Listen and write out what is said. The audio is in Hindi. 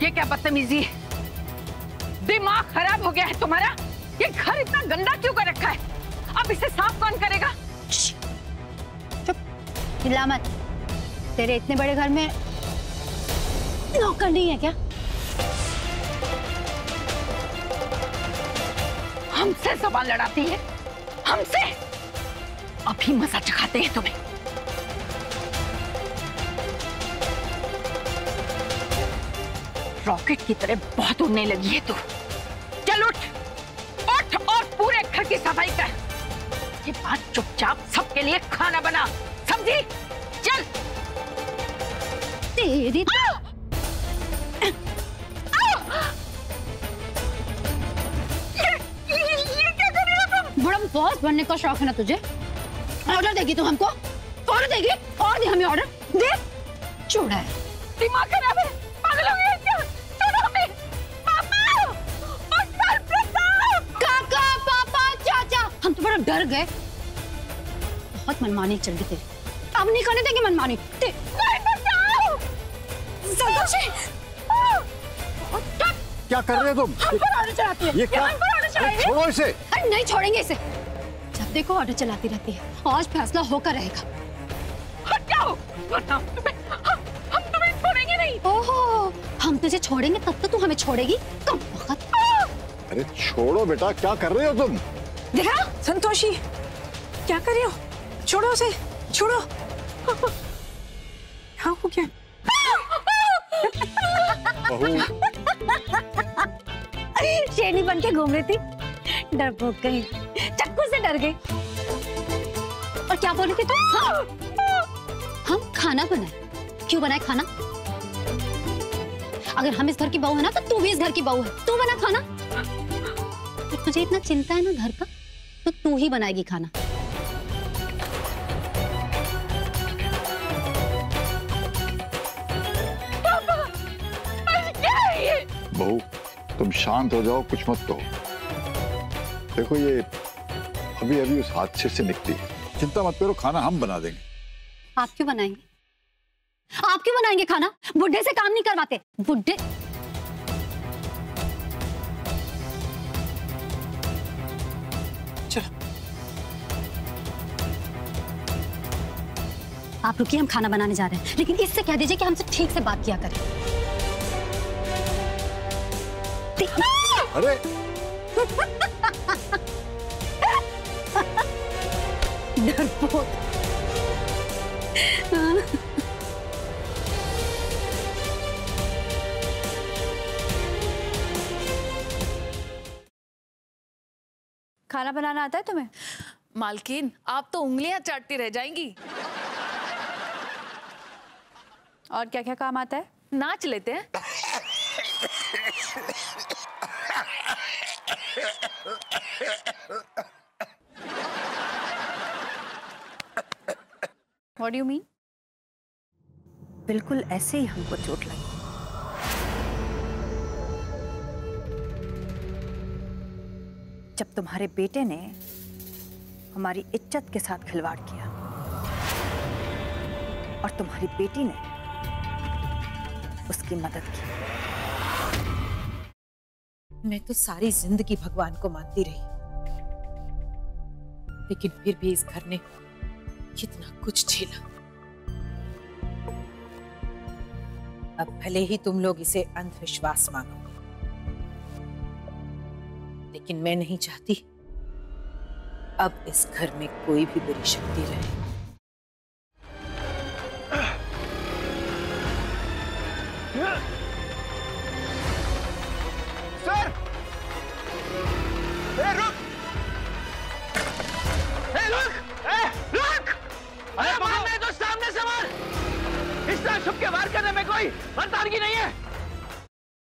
ये क्या बदतमीजी है? दिमाग खराब हो गया है तुम्हारा? ये घर इतना गंदा क्यों कर रखा है? अब इसे साफ कौन करेगा? चुप, चिल्ला मत। तेरे इतने बड़े घर में नौकर नहीं है क्या? हमसे ज़बान लड़ाती है, हमसे? अभी मजा चखाते हैं तुम्हें। रॉकेट की तरह बहुत उड़ने लगी है तू। चल उठ, उठ और पूरे घर की सफाई कर। ये बात चुपचाप सबके लिए खाना बना, समझी? चल। तेरी ये क्या कर रही हो तुम? बड़ा बॉस बनने का शौक है ना तुझे? ऑर्डर देगी तू हमको? ऑर्डर देगी? और दे हमें ऑर्डर दे। चूड़ा है, दिमाग खराब है, पागल हो गई है क्या? छोड़ो हमें। पापा और सरप्रताप, काका, पापा, चाचा, हम तो बड़ा डर गए। बहुत मनमानी चल गई तेरी, अब नहीं करने देंगे मनमानी। क्या कर रहे हो तुम? हम पर ऑर्डर चलाती है। ये क्या? छोड़ो इसे। अरे नहीं छोड़ेंगे इसे। जब देखो ऑर्डर चलाती रहती है। आज फैसला होकर रहेगा। हट जाओ, वरना हम तुम्हें छोड़ेंगे नहीं। ओहो, हम तुझे छोड़ेंगे तब तो तू हमें छोड़ेगी? कम वक्त। अरे छोड़ो बेटा, क्या कर रहे हो तुम? देखा संतोषी, क्या कर रही हो? छोड़ो उसे, छोड़ो। क्या हो गया? बहू शेरनी बन के घूम रही थी, डरपोक कहीं, चक्कू से डर गई। और क्या बोली थी तुम? हम खाना बनाए। क्यों बनाए खाना? अगर हम इस घर की बहू है ना, तो तू भी इस घर की बहू है। तू बना खाना। तो तुझे इतना चिंता है ना घर का, तो तू ही बनाएगी खाना। बहू तुम शांत हो जाओ, कुछ मत कहो। देखो ये अभी अभी उस हादसे से निकली है, चिंता मत करो, खाना हम बना देंगे। आप क्यों बनाएंगे? आप क्यों बनाएंगे खाना? बुढ़े से काम नहीं करवाते। बुढ़े चलो आप रुकिए, हम खाना बनाने जा रहे हैं, लेकिन इससे कह दीजिए कि हमसे ठीक से बात किया करें। अरे डरपोक। खाना बनाना आता है तुम्हें? मालकिन, आप तो उंगलियां चाटती रह जाएंगी। और क्या क्या काम आता है? नाच लेते हैं। What do you mean? बिल्कुल ऐसे ही हमको चोट लगी। जब तुम्हारे बेटे ने हमारी इज्जत के साथ खिलवाड़ किया और तुम्हारी बेटी ने उसकी मदद की। मैं तो सारी जिंदगी भगवान को मानती रही, लेकिन फिर भी इस घर ने कितना कुछ झेला। अब भले ही तुम लोग इसे अंधविश्वास मानो, लेकिन मैं नहीं चाहती अब इस घर में कोई भी बुरी शक्ति रहे।